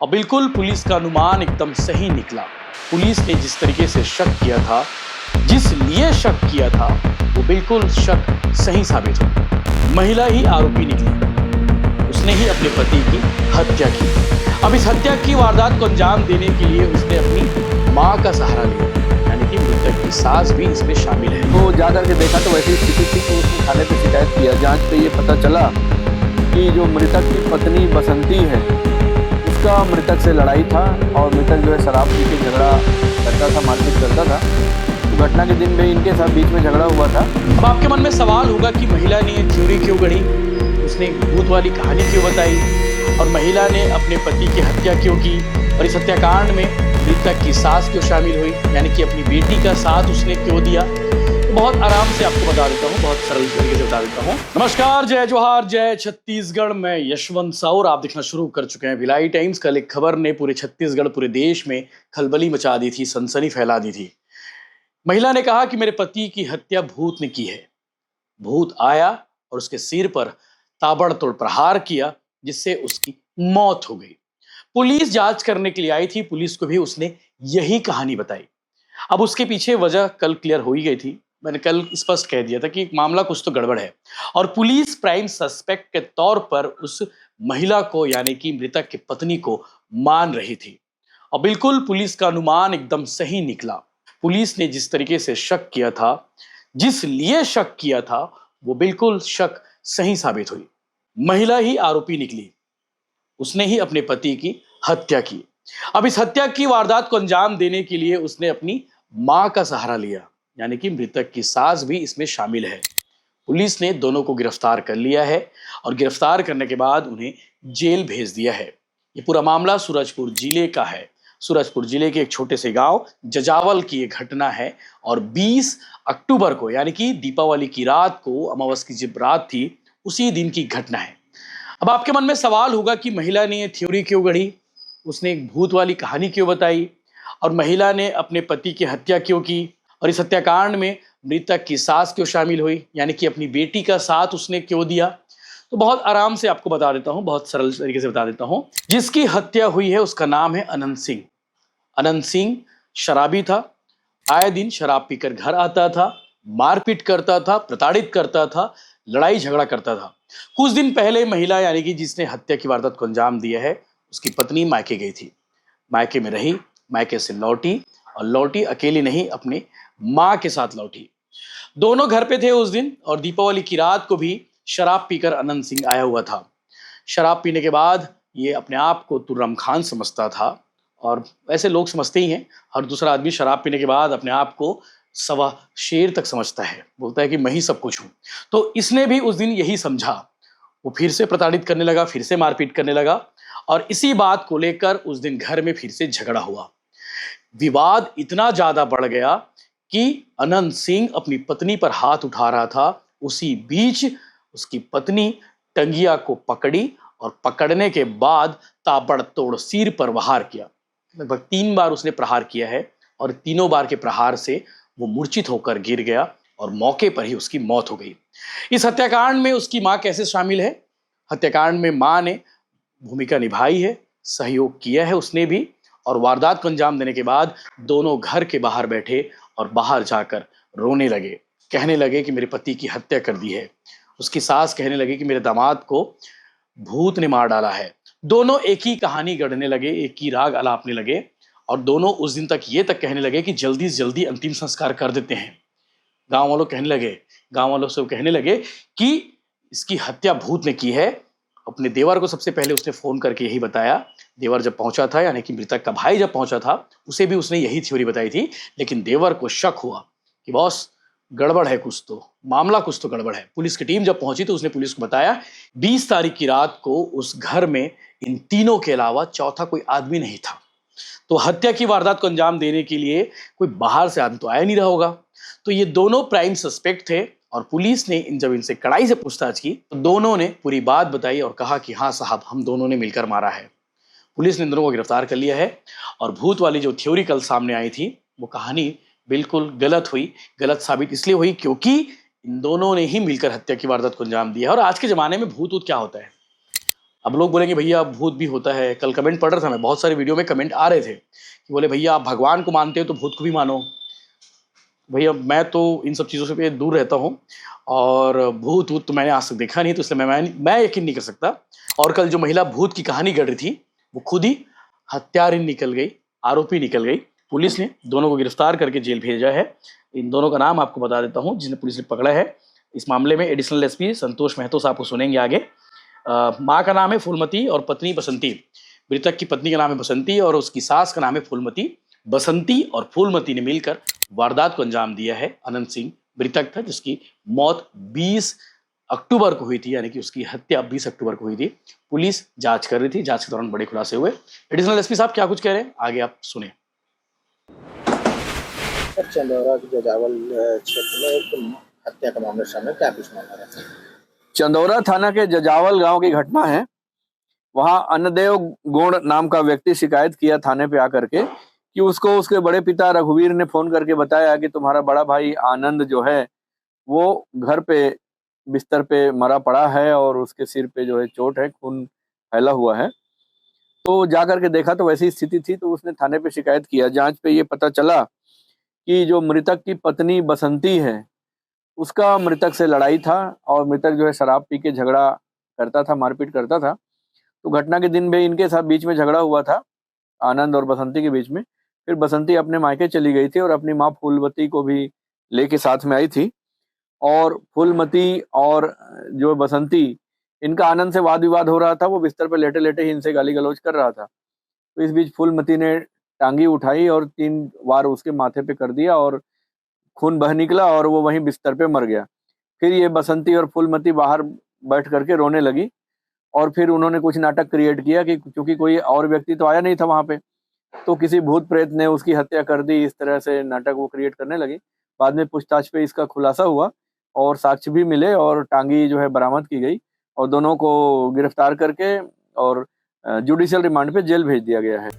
और बिल्कुल पुलिस का अनुमान एकदम सही निकला। पुलिस ने जिस तरीके से शक किया था, जिस लिए शक किया था, वो बिल्कुल शक सही साबित हुआ। महिला ही आरोपी निकली। उसने ही अपने पति की हत्या की। अब इस हत्या की वारदात को अंजाम देने के लिए उसने अपनी मां का सहारा लिया, यानी कि मृतक की सास भी इसमें शामिल है। तो जा करके देखा तो वैसी स्थिति थी कि उसने थाने पे शिकायत किया। जांच पे ये पता चला कि जो मृतक की पत्नी बसंती है, उसका मृतक से लड़ाई था और मृतक जो है शराब पी के झगड़ा करता था, मारपीट करता था। तो घटना के दिन में इनके साथ बीच में झगड़ा हुआ था। अब आपके मन में सवाल होगा कि महिला ने ये थ्योरी क्यों गढ़ी, उसने भूत वाली कहानी क्यों बताई और महिला ने अपने पति की हत्या क्यों की, और इस हत्याकांड में मृतक की सास क्यों शामिल हुई, यानी कि अपनी बेटी का साथ उसने क्यों दिया। तो बहुत आराम से आपको बता देता हूँ, बहुत सरल तरीके से बता देता हूँ। नमस्कार, जय जोहार, जय छत्तीसगढ़। मैं यशवंत साउर, आप देखना शुरू कर चुके हैं भिलाई टाइम्स। कल एक खबर ने पूरे छत्तीसगढ़, पूरे देश में खलबली मचा दी थी, सनसनी फैला दी थी। महिला ने कहा कि मेरे पति की हत्या भूत ने की है। भूत आया और उसके सिर पर ताबड़तोड़ प्रहार किया, जिससे उसकी मौत हो गई। पुलिस जांच करने के लिए आई थी, पुलिस को भी उसने यही कहानी बताई। अब उसके पीछे वजह कल क्लियर हो ही गई थी। मैंने कल स्पष्ट कह दिया था कि मामला कुछ तो गड़बड़ है और पुलिस प्राइम सस्पेक्ट के तौर पर उस महिला को, यानी कि मृतक की पत्नी को मान रही थी। और बिल्कुल पुलिस का अनुमान एकदम सही निकला। पुलिस ने जिस तरीके से शक किया था, जिस लिए शक किया था, वो बिल्कुल शक सही साबित हुई। महिला ही आरोपी निकली। उसने ही अपने पति की हत्या की। अब इस हत्या की वारदात को अंजाम देने के लिए उसने अपनी मां का सहारा लिया, यानी कि मृतक की सास भी इसमें शामिल है। पुलिस ने दोनों को गिरफ्तार कर लिया है और गिरफ्तार करने के बाद उन्हें जेल भेज दिया है। ये पूरा मामला सूरजपुर जिले का है। सूरजपुर जिले के एक छोटे से गांव जजावल की ये घटना है और 20 अक्टूबर को, यानी कि दीपावली की रात को, अमावस की जब रात थी, उसी दिन की घटना है। अब आपके मन में सवाल होगा कि महिला ने ये थ्योरी क्यों गढ़ी, उसने एक भूत वाली कहानी क्यों बताई और महिला ने अपने पति की हत्या क्यों की, और इस हत्याकांड में मृतक की सास क्यों शामिल हुई, यानी कि अपनी बेटी का साथ उसने क्यों दिया। तो बहुत आराम से आपको बता देता हूं, बहुत सरल तरीके से बता देता हूं। जिसकी हत्या हुई है उसका नाम है अनंत सिंह। अनंत सिंह शराबी था। आए दिन शराब पीकर घर आता था, मारपीट करता था, प्रताड़ित करता था, लड़ाई झगड़ा करता था। कुछ दिन पहले महिला, यानी कि जिसने हत्या की वारदात को अंजाम दिया है, उसकी पत्नी मायके गई थी। मायके में रही, मायके से लौटी और लौटी अकेली नहीं, अपने मां के साथ लौटी। दोनों घर पे थे उस दिन और दीपावली की रात को भी शराब पीकर अनंत सिंह आया हुआ था। शराब पीने के बाद ये अपने आप को तुर्रम खान समझता था और ऐसे लोग समझते ही हैं। हर दूसरा आदमी शराब पीने के बाद अपने आप को सवा शेर तक समझता है, बोलता है कि मैं ही सब कुछ हूं। तो इसने भी उस दिन यही समझा। वो फिर से प्रताड़ित करने लगा, फिर से मारपीट करने लगा और इसी बात को लेकर उस दिन घर में फिर से झगड़ा हुआ। विवाद इतना ज्यादा बढ़ गया कि अनंत सिंह अपनी पत्नी पर हाथ उठा रहा था। उसी बीच उसकी पत्नी टंगिया को पकड़ी और पकड़ने के बाद ताबड़तोड़ सिर पर प्रहार किया। लगभग 3 बार उसने प्रहार किया है और तीनों बार के प्रहार से वो मूर्छित होकर गिर गया और मौके पर ही उसकी मौत हो गई। इस हत्याकांड में उसकी मां कैसे शामिल है? हत्याकांड में मां ने भूमिका निभाई है, सहयोग किया है उसने भी। और वारदात को अंजाम देने के बाद दोनों घर के बाहर बैठे और बाहर जाकर रोने लगे, कहने लगे कि मेरे पति की हत्या कर दी है। उसकी सास कहने लगी कि मेरे दामाद को भूत ने मार डाला है। दोनों एक ही कहानी गढ़ने लगे, एक ही राग अलापने लगे और दोनों उस दिन तक ये तक कहने लगे कि जल्दी से जल्दी अंतिम संस्कार कर देते हैं। गांव वालों कहने लगे, गांव वालों से कहने लगे कि इसकी हत्या भूत ने की है। अपने देवर को सबसे पहले उसने फोन करके यही बताया। देवर जब पहुंचा था, यानी कि मृतक का भाई जब पहुंचा था, उसे भी उसने यही थ्योरी बताई थी। लेकिन देवर को शक हुआ कि बॉस गड़बड़ है, कुछ तो मामला, कुछ तो गड़बड़ है। पुलिस की टीम जब पहुंची तो उसने पुलिस को बताया 20 तारीख की रात को उस घर में इन तीनों के अलावा चौथा कोई आदमी नहीं था। तो हत्या की वारदात को अंजाम देने के लिए कोई बाहर से आदमी तो आया नहीं रहा होगा। तो ये दोनों प्राइम सस्पेक्ट थे और पुलिस ने जब इनसे कड़ाई से पूछताछ की तो दोनों ने पूरी बात बताई और कहा कि हाँ साहब, हम दोनों ने मिलकर मारा है। पुलिस ने इन दोनों को गिरफ्तार कर लिया है और भूत वाली जो थ्योरी कल सामने आई थी, वो कहानी बिल्कुल गलत हुई। गलत साबित इसलिए हुई क्योंकि इन दोनों ने ही मिलकर हत्या की वारदात को अंजाम दिया है। और आज के जमाने में भूत क्या होता है? अब लोग बोलेंगे भैया भूत भी होता है। कल कमेंट पढ़ रहा था मैं, बहुत सारे वीडियो में कमेंट आ रहे थे कि बोले भैया आप भगवान को मानते हो तो भूत को भी मानो। भैया मैं तो इन सब चीज़ों से दूर रहता हूँ, और भूत वूत तो मैंने आज तक देखा नहीं, तो इसलिए मैं यकीन नहीं कर सकता। और कल जो महिला भूत की कहानी गढ़ रही थी वो खुद ही हत्यारिन निकल गई, आरोपी निकल गई। पुलिस ने दोनों को गिरफ्तार करके जेल भेजा है। इन दोनों का नाम आपको बता देता हूँ जिन्हें पुलिस ने पकड़ा है इस मामले में। एडिशनल एसपी संतोष महतो साहब को सुनेंगे आगे। माँ का नाम है फूलमती और पत्नी बसंती। मृतक की पत्नी का नाम है बसंती और उसकी सास का नाम है फूलमती। बसंती और फूलमती ने मिलकर वारदात को अंजाम दिया है। अनंत सिंह मृतक था जिसकी मौत 20 अक्टूबर को हुई थी, यानी कि उसकी हत्या 20 अक्टूबर को हुई थी। पुलिस जांच कर रही थी, जांच के दौरान बड़े खुलासे हुए। एडिशनल एसपी साहब क्या कुछ कह रहे हैं आगे आप सुने। चंदौरा के जजावल क्षेत्र में एक हत्या का मामला सामने, क्या कुछ मामला है? चंदौरा थाना के जजावल गांव की घटना है। वहां अन्नदेव गोड़ नाम का व्यक्ति शिकायत किया थाने पे आकर के कि उसको उसके बड़े पिता रघुवीर ने फोन करके बताया कि तुम्हारा बड़ा भाई आनंद जो है वो घर पे बिस्तर पे मरा पड़ा है और उसके सिर पे जो है चोट है, खून फैला हुआ है। तो जाकर के देखा तो वैसी स्थिति थी, तो उसने थाने पे शिकायत किया। जांच पे ये पता चला कि जो मृतक की पत्नी बसंती है उसका मृतक से लड़ाई था, और मृतक जो है शराब पी के झगड़ा करता था, मारपीट करता था। तो घटना के दिन भी इनके साथ बीच में झगड़ा हुआ था, आनंद और बसंती के बीच में। फिर बसंती अपने मायके चली गई थी और अपनी माँ फूलमती को भी लेके साथ में आई थी। और फूलमती और जो बसंती, इनका आनंद से वाद विवाद हो रहा था। वो बिस्तर पर लेटे लेटे ही इनसे गाली गलौज कर रहा था। तो इस बीच फूलमती ने टांगी उठाई और 3 वार उसके माथे पे कर दिया और खून बह निकला और वो वहीं बिस्तर पे मर गया। फिर ये बसंती और फूलमती बाहर बैठ करके रोने लगी, और फिर उन्होंने कुछ नाटक क्रिएट किया कि क्योंकि कोई और व्यक्ति तो आया नहीं था वहां पे, तो किसी भूत प्रेत ने उसकी हत्या कर दी। इस तरह से नाटक वो क्रिएट करने लगी। बाद में पूछताछ पे इसका खुलासा हुआ और साक्ष्य भी मिले और टांगी जो है बरामद की गई, और दोनों को गिरफ्तार करके और जुडिशियल रिमांड पे जेल भेज दिया गया है।